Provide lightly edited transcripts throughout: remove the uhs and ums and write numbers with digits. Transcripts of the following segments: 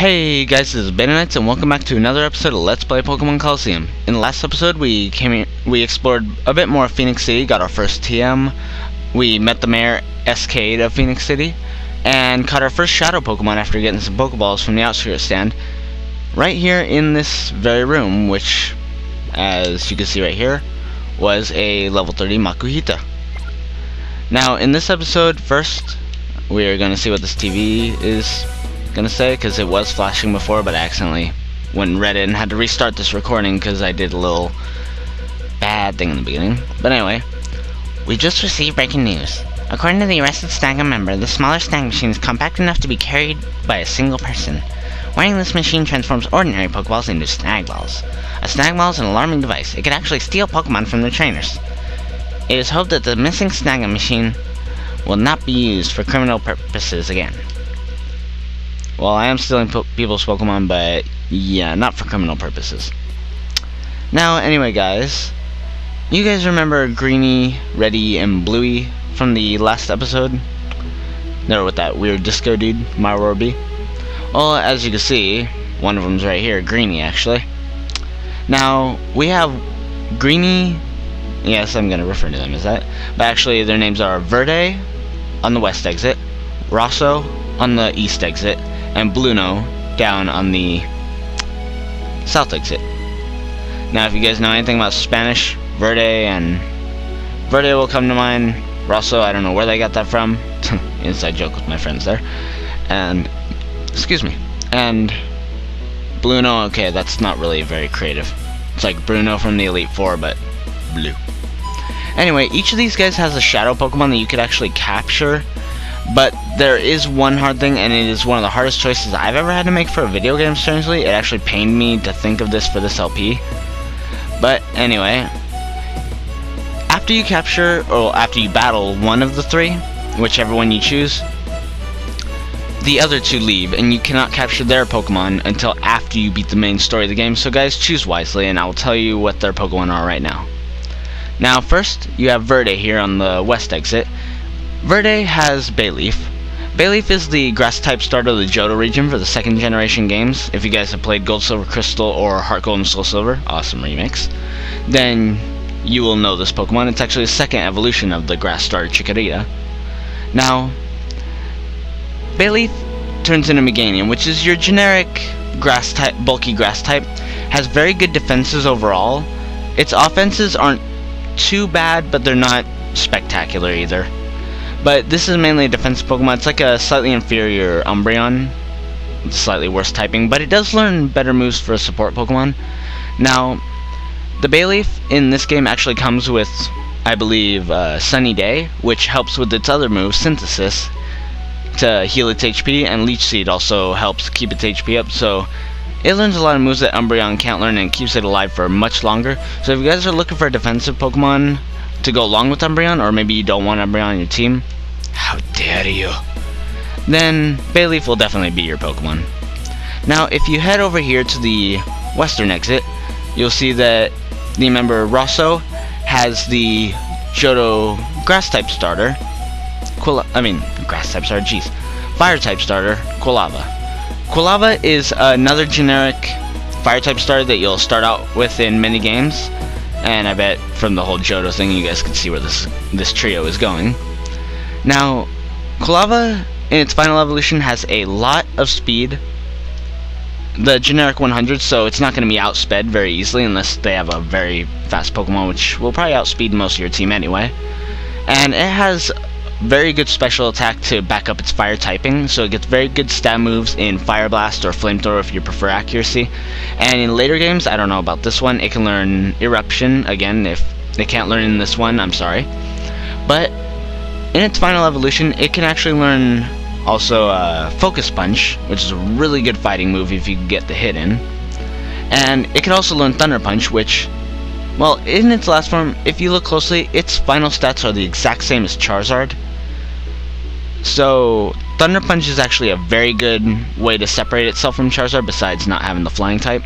Hey guys, this is Benedict, and welcome back to another episode of Let's Play Pokemon Colosseum. In the last episode, we explored a bit more of Phoenix City, got our first TM, we met the Mayor SK'd of Phoenix City, and caught our first Shadow Pokemon after getting some Pokeballs from the outskirts stand, right here in this very room, which, as you can see right here, was a level 30 Makuhita. Now, in this episode, first, we are going to see what this TV is gonna say, because it was flashing before, but I accidentally went and read it and had to restart this recording because I did a little bad thing in the beginning. But anyway, we just received breaking news. According to the arrested Snag'em member, the smaller Snag machine is compact enough to be carried by a single person. Wearing this machine transforms ordinary Pokeballs into Snag Balls. A Snag Ball is an alarming device. It can actually steal Pokemon from their trainers. It is hoped that the missing Snag'em machine will not be used for criminal purposes again. Well, I am stealing people's Pokemon, but yeah, not for criminal purposes. Now, anyway, guys, you guys remember Greeny, Reddy, and Bluey from the last episode? They were with that weird disco dude, Myroby. Well, as you can see, one of them's right here, Greeny, actually. Now, we have Greeny, yes, I'm going to refer to them as that, but actually their names are Verde on the west exit, Rosso on the east exit, and Bluno down on the south exit. Now, if you guys know anything about Spanish, Verde will come to mind. Rosso, I don't know where they got that from. Inside joke with my friends there. And, excuse me. And Bluno, okay, that's not really very creative. It's like Bruno from the Elite Four, but blue. Anyway, each of these guys has a shadow Pokemon that you could actually capture. But there is one hard thing, and it is one of the hardest choices I've ever had to make for a video game, strangely. It actually pained me to think of this for this LP. But anyway, after you capture, or after you battle one of the three, whichever one you choose, the other two leave, and you cannot capture their Pokemon until after you beat the main story of the game. So guys, choose wisely, and I will tell you what their Pokemon are right now. Now, first, you have Verde here on the west exit. Verde has Bayleaf. Bayleaf is the grass-type starter of the Johto region for the second generation games. If you guys have played Gold, Silver, Crystal, or Heart Gold and Soul Silver, awesome remix, then you will know this Pokemon. It's actually the second evolution of the grass starter Chikorita. Now, Bayleaf turns into Meganium, which is your generic grass-type, bulky grass-type. Has very good defenses overall. Its offenses aren't too bad, but they're not spectacular either. But this is mainly a defensive Pokemon. It's like a slightly inferior Umbreon. It's slightly worse typing, but it does learn better moves for a support Pokemon. Now, the Bayleaf in this game actually comes with, I believe, Sunny Day, which helps with its other move, Synthesis, to heal its HP, and Leech Seed also helps keep its HP up, so it learns a lot of moves that Umbreon can't learn and keeps it alive for much longer. So if you guys are looking for a defensive Pokemon to go along with Umbreon, or maybe you don't want Umbreon on your team, how dare you, then Bayleaf will definitely be your Pokemon. Now, if you head over here to the western exit, you'll see that the member Rosso has the Johto Grass-type starter, Fire-type starter, Quilava. Quilava is another generic Fire-type starter that you'll start out with in many games. And I bet from the whole Johto thing, you guys can see where this trio is going. Now, Quilava, in its final evolution, has a lot of speed. The generic 100, so it's not going to be outsped very easily unless they have a very fast Pokemon, which will probably outspeed most of your team anyway. And it has very good special attack to back up its fire typing, so it gets very good stat moves in Fire Blast or Flamethrower if you prefer accuracy. And in later games, I don't know about this one, it can learn Eruption. Again, if it can't learn in this one, I'm sorry. But in its final evolution, it can actually learn also Focus Punch, which is a really good fighting move if you can get the hit in. And it can also learn Thunder Punch, which, well, in its last form, if you look closely, its final stats are the exact same as Charizard. So, Thunder Punch is actually a very good way to separate itself from Charizard, besides not having the flying type.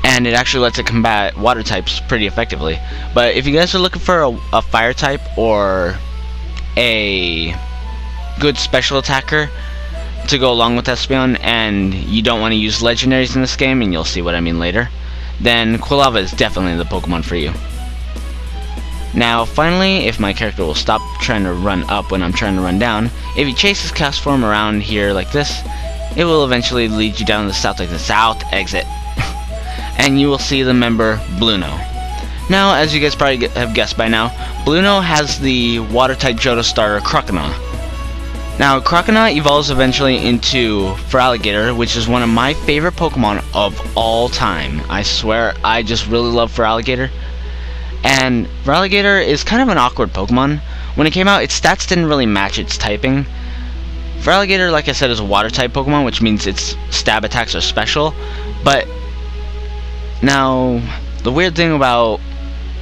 And it actually lets it combat water types pretty effectively. But if you guys are looking for a fire type or a good special attacker, to go along with Espeon, and you don't want to use legendaries in this game, and you'll see what I mean later, then Quilava is definitely the Pokemon for you. Now, finally, if my character will stop trying to run up when I'm trying to run down, if you chase his Castform around here like this, it will eventually lead you down to the south, like the south exit. And you will see the member Bluno. Now, as you guys probably have guessed by now, Bluno has the Water-type Johto starter Croconaw. Now, Croconaw evolves eventually into Feraligatr, which is one of my favorite Pokemon of all time. I swear, I just really love Feraligatr. And Feraligatr is kind of an awkward Pokemon. When it came out, its stats didn't really match its typing. Feraligatr, like I said, is a Water-type Pokemon, which means its stab attacks are special. But now, the weird thing about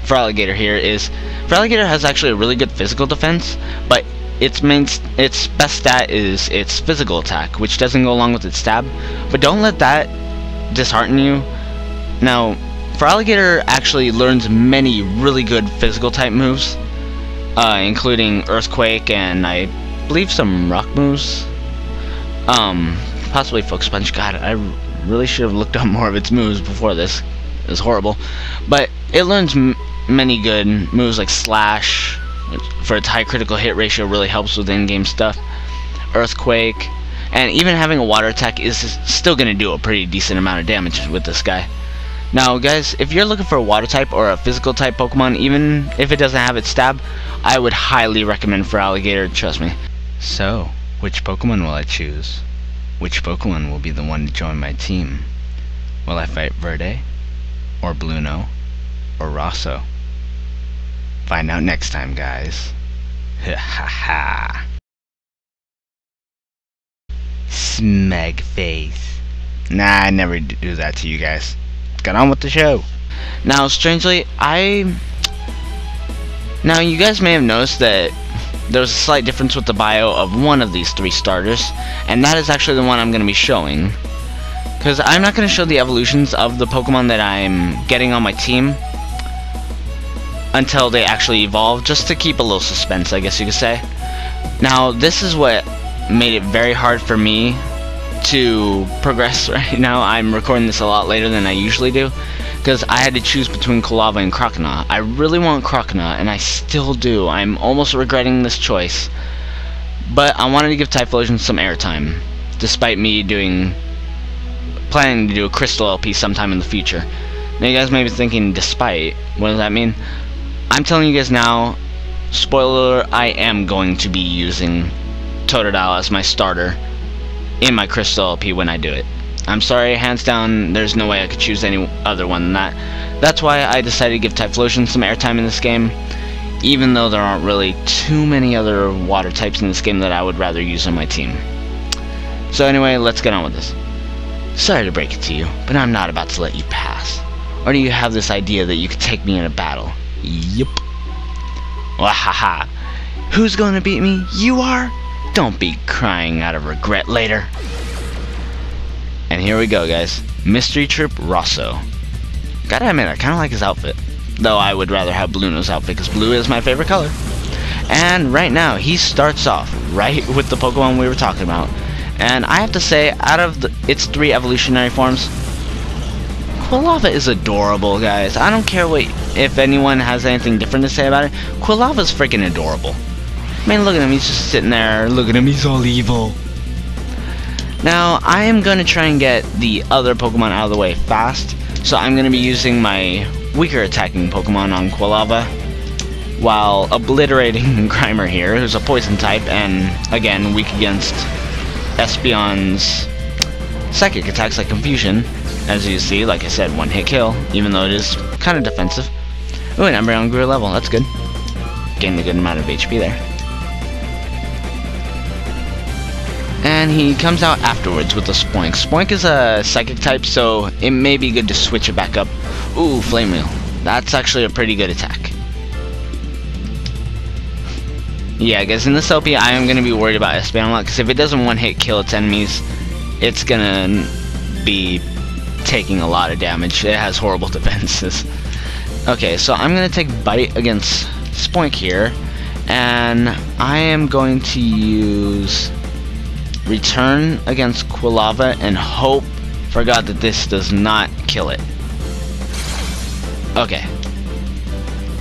Feraligatr here is Feraligatr has actually a really good physical defense, but its best stat is its physical attack, which doesn't go along with its stab. But don't let that dishearten you. Now, Feraligatr actually learns many really good physical type moves, including Earthquake and I believe some rock moves. Possibly Focus Punch. God, I really should have looked up more of its moves before this. It was horrible. But it learns many good moves like Slash, which for its high critical hit ratio really helps with in-game stuff. Earthquake, and even having a water attack is still going to do a pretty decent amount of damage with this guy. Now guys, if you're looking for a water type or a physical type Pokemon, even if it doesn't have its stab, I would highly recommend Feraligatr, trust me. So, which Pokemon will I choose? Which Pokemon will be the one to join my team? Will I fight Verde? Or Bluno? Or Rosso? Find out next time, guys. Ha ha ha. Smeg face. Nah, I never do that to you guys. Get on with the show. Now, strangely, Now, you guys may have noticed that there's a slight difference with the bio of one of these three starters, and that is actually the one I'm going to be showing. Because I'm not going to show the evolutions of the Pokemon that I'm getting on my team until they actually evolve, just to keep a little suspense, I guess you could say. Now, this is what made it very hard for me to progress right now. I'm recording this a lot later than I usually do, because I had to choose between Quilava and Croconaw. I really want Croconaw, and I still do. I'm almost regretting this choice. But I wanted to give Typhlosion some airtime, despite me planning to do a Crystal LP sometime in the future. Now you guys may be thinking, despite, what does that mean? I'm telling you guys now, spoiler, I am going to be using Totodile as my starter in my Crystal LP when I do it. I'm sorry, hands down, there's no way I could choose any other one than that. That's why I decided to give Typhlosion some airtime in this game, even though there aren't really too many other water types in this game that I would rather use on my team. So anyway, let's get on with this. Sorry to break it to you, but I'm not about to let you pass. Or do you have this idea that you could take me in a battle? Yup. Wahaha. Who's gonna beat me? You are? Don't be crying out of regret later. And here we go, guys. Mystery Troop Rosso. Gotta admit, I kinda like his outfit. Though I would rather have Bluno's outfit, because blue is my favorite color. And right now, he starts off right with the Pokemon we were talking about. And I have to say, out of its three evolutionary forms, Quilava is adorable, guys. I don't care if anyone has anything different to say about it. Quilava's freaking adorable. I mean, look at him. He's just sitting there. Look at him. He's all evil. Now, I am going to try and get the other Pokemon out of the way fast. So I'm going to be using my weaker attacking Pokemon on Quilava, while obliterating Grimer here, who's a poison type, and again, weak against Espeon's psychic attacks like Confusion. As you see, like I said, one hit kill, even though it is kind of defensive. Ooh, an Embryon grew a level, that's good. Gained a good amount of HP there. And he comes out afterwards with the Spoink. Spoink is a psychic type, so it may be good to switch it back up. Ooh, Flame Wheel. That's actually a pretty good attack. Yeah, guys, in this LP, I am going to be worried about Espeon a lot, because if it doesn't one-hit kill its enemies, it's going to be taking a lot of damage. It has horrible defenses. Okay, so I'm going to take Bite against Spoink here, and I am going to use return against Quilava, and hope for God that this does not kill it. Okay.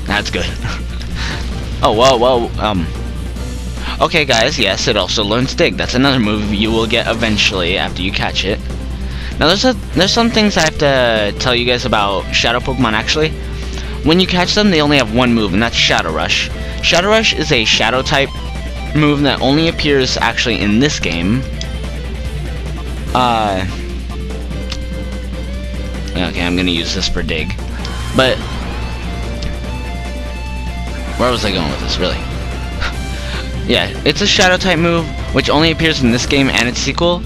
That's good. Oh, whoa. Okay, guys, yes, it also learns Dig. That's another move you will get eventually after you catch it. Now, there's some things I have to tell you guys about Shadow Pokemon, actually. When you catch them, they only have one move, and that's Shadow Rush. Shadow Rush is a Shadow type move that only appears, actually, in this game. Okay, I'm gonna use this for Dig. But where was I going with this, really? Yeah, it's a Shadow type move, which only appears in this game and its sequel.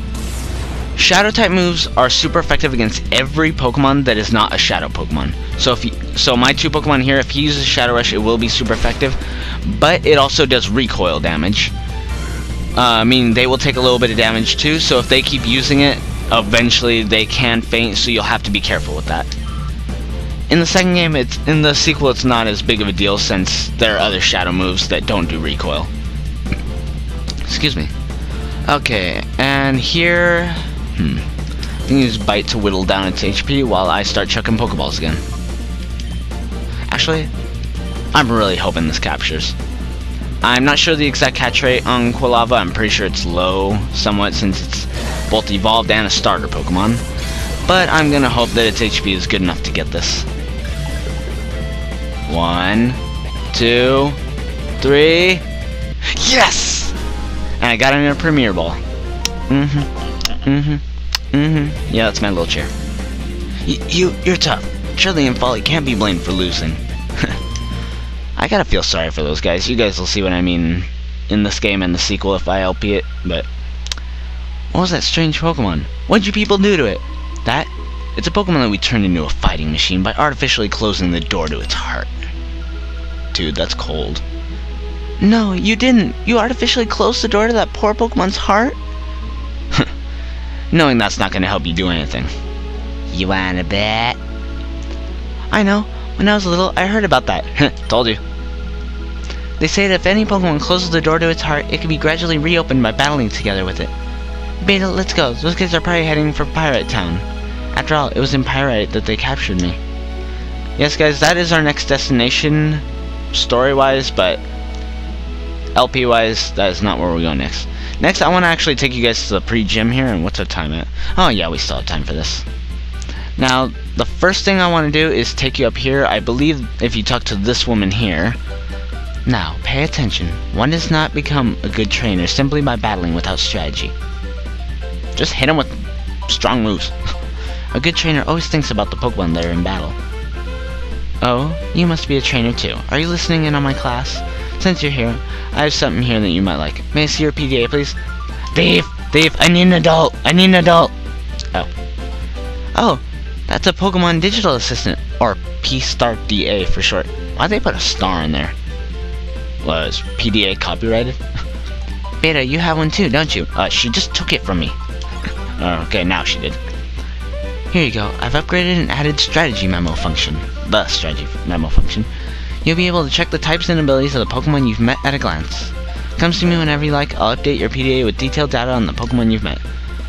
Shadow type moves are super effective against every Pokemon that is not a Shadow Pokemon. So my two Pokemon here, if he uses Shadow Rush, it will be super effective, but it also does recoil damage. Meaning they will take a little bit of damage too, so if they keep using it, eventually they can faint, so you'll have to be careful with that. In the second game, in the sequel, it's not as big of a deal since there are other Shadow moves that don't do recoil. Excuse me. Okay, and here, I'm gonna use Bite to whittle down its HP while I start chucking Pokeballs again. Actually, I'm really hoping this captures. I'm not sure the exact catch rate on Quilava. I'm pretty sure it's low somewhat since it's both evolved and a starter Pokemon. But I'm gonna hope that its HP is good enough to get this. 1, 2, 3. Yes! And I got it in a Premier Ball. Yeah, that's my little chair. You're tough. Surely and Folly can't be blamed for losing. I gotta feel sorry for those guys. You guys will see what I mean in this game and the sequel if I LP it, but what was that strange Pokemon? What'd you people do to it? That? It's a Pokemon that we turned into a fighting machine by artificially closing the door to its heart. Dude, that's cold. No, you didn't. You artificially closed the door to that poor Pokemon's heart? Knowing that's not gonna help you do anything. You wanna bet? I know. When I was little, I heard about that. Told you. They say that if any Pokemon closes the door to its heart, it can be gradually reopened by battling together with it. Beta, let's go. Those kids are probably heading for Pyrite Town. After all, it was in Pyrite that they captured me. Yes, guys, that is our next destination, story-wise, but LP-wise, that is not where we're going next. Next, I want to actually take you guys to the pre-gym here, and what's our time at? Oh, yeah, we still have time for this. Now, the first thing I want to do is take you up here. I believe if you talk to this woman here. Now, pay attention. One does not become a good trainer simply by battling without strategy. Just hit him with strong moves. A good trainer always thinks about the Pokemon that are in battle. Oh, you must be a trainer too. Are you listening in on my class? Since you're here, I have something here that you might like. May I see your PDA, please? Thief! Thief! I need an adult! I need an adult! Oh, that's a Pokemon Digital Assistant, or P*DA for short. Why'd they put a star in there? Was PDA copyrighted? Beta, you have one too, don't you? She just took it from me. Okay, now she did. Here you go. I've upgraded and added strategy memo function. The strategy memo function. You'll be able to check the types and abilities of the Pokemon you've met at a glance. Come see me whenever you like. I'll update your PDA with detailed data on the Pokemon you've met.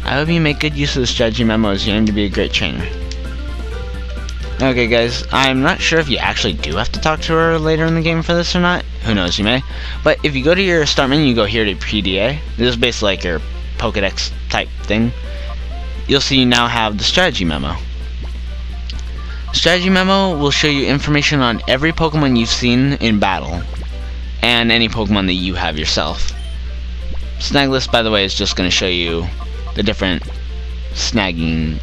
I hope you make good use of the strategy memo as you aim to be a great trainer. Okay, guys, I'm not sure if you actually do have to talk to her later in the game for this or not. Who knows, you may. But if you go to your start menu, you go here to PDA. This is basically like your Pokedex type thing. You'll see you now have the strategy memo. Strategy memo will show you information on every Pokemon you've seen in battle, and any Pokemon that you have yourself. Snag list, by the way, is just going to show you the different snaggy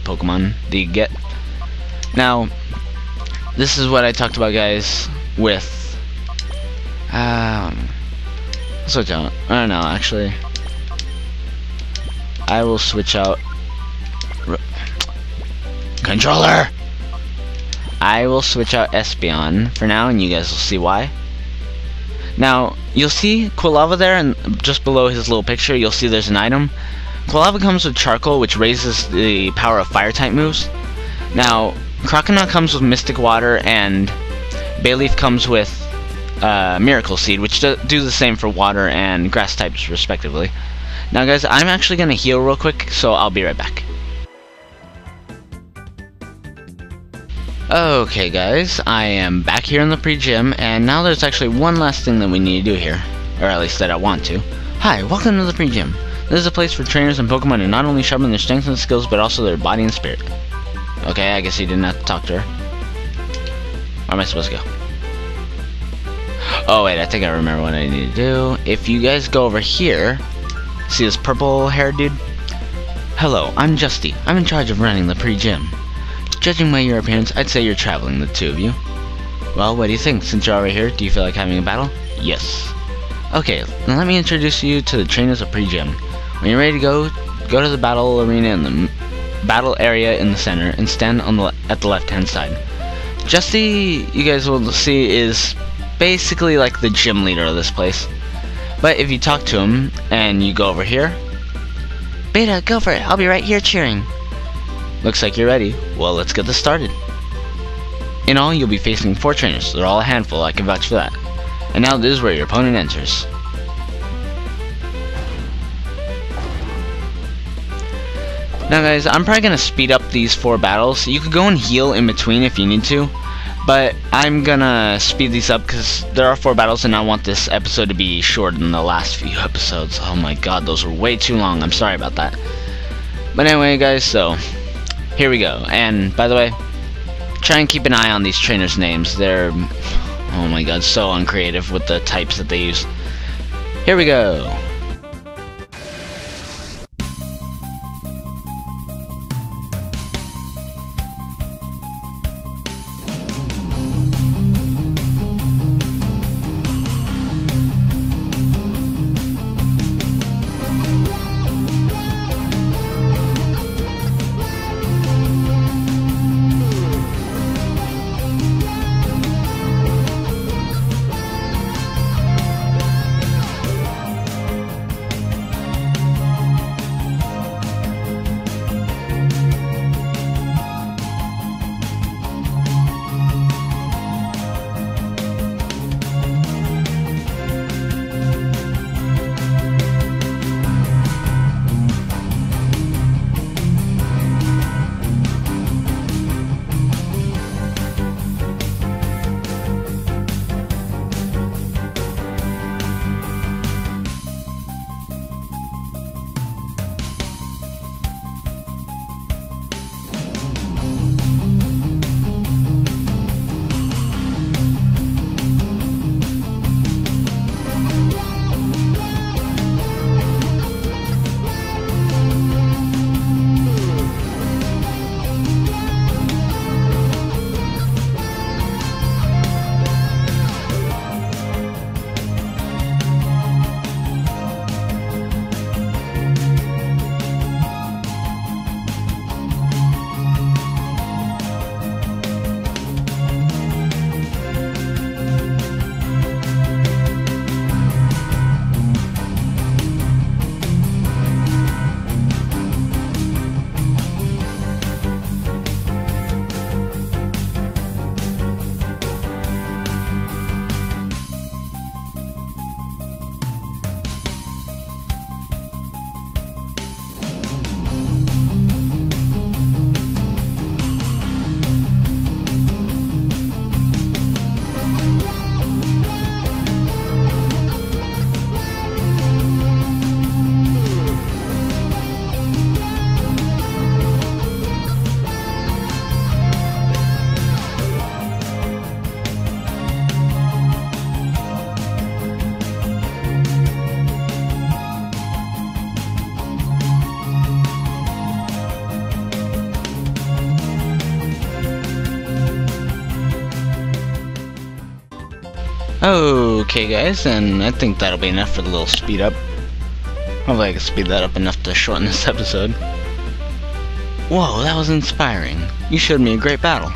Pokemon that you get. Now, this is what I talked about, guys, with switch out. I don't know, actually. I will switch out controller. I will switch out Espeon for now, and you guys will see why. Now, you'll see Quilava there, and just below his little picture, you'll see there's an item. Quilava comes with Charcoal, which raises the power of Fire-type moves. Now, Croconaw comes with Mystic Water, and Bayleaf comes with Miracle Seed, which do the same for Water and Grass types, respectively. Now guys, I'm actually gonna heal real quick, so I'll be right back. Okay guys, I am back here in the pre-gym, and now there's actually one last thing that we need to do here. Or at least that I want to. Hi, welcome to the pre-gym. This is a place for trainers and Pokemon to not only sharpen their strengths and skills, but also their body and spirit. Okay, I guess you didn't have to talk to her. Where am I supposed to go? Oh wait, I think I remember what I need to do. If you guys go over here, see this purple haired dude? Hello, I'm Justy. I'm in charge of running the pre-gym. Judging by your appearance, I'd say you're traveling, the two of you. Well, what do you think? Since you're already here, do you feel like having a battle? Yes. Okay, then let me introduce you to the trainers of pre-gym. When you're ready to go to the battle arena in the battle area in the center and stand on at the left-hand side. Justy, you guys will see, is basically like the gym leader of this place. But if you talk to him and you go over here, Beta, go for it. I'll be right here cheering. Looks like you're ready. Well, let's get this started. In all, you'll be facing 4 trainers. They're all a handful, I can vouch for that. And now this is where your opponent enters. Now guys, I'm probably going to speed up these 4 battles. You could go and heal in between if you need to. But I'm going to speed these up because there are 4 battles and I want this episode to be shorter than the last few episodes. Oh my god, those were way too long. I'm sorry about that. But anyway guys, so here we go. And by the way, try and keep an eye on these trainers' names. They're, oh my god, so uncreative with the types that they use. Here we go. Okay guys, and I think that'll be enough for the little speed up. Hopefully I can speed that up enough to shorten this episode. Whoa, that was inspiring. You showed me a great battle.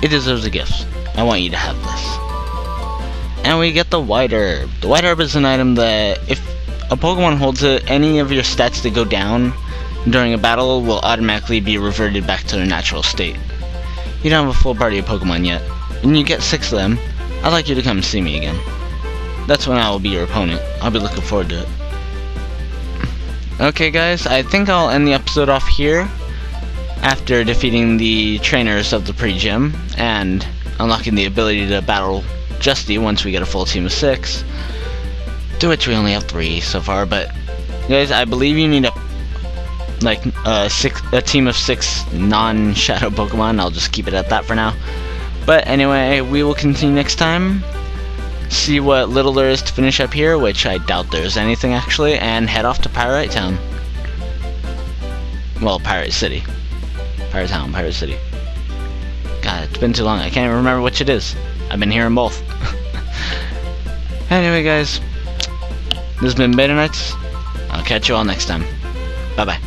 It deserves a gift. I want you to have this. And we get the White Herb. The White Herb is an item that, if a Pokemon holds it, any of your stats that go down during a battle will automatically be reverted back to their natural state. You don't have a full party of Pokemon yet, and you get 6 of them. I'd like you to come see me again. That's when I will be your opponent. I'll be looking forward to it. Okay guys, I think I'll end the episode off here after defeating the trainers of the pre-gym and unlocking the ability to battle Justy once we get a full team of 6. To which we only have 3 so far, but guys, I believe you need a team of 6 non-shadow Pokemon. I'll just keep it at that for now. But anyway, we will continue next time. See what little there is to finish up here, which I doubt there's anything actually, and head off to Pyrite Town. Well, Pirate City. Pirate Town, Pirate City. God, it's been too long. I can't even remember which it is. I've been hearing both. Anyway, guys, this has been Beta Knights. I'll catch you all next time. Bye-bye.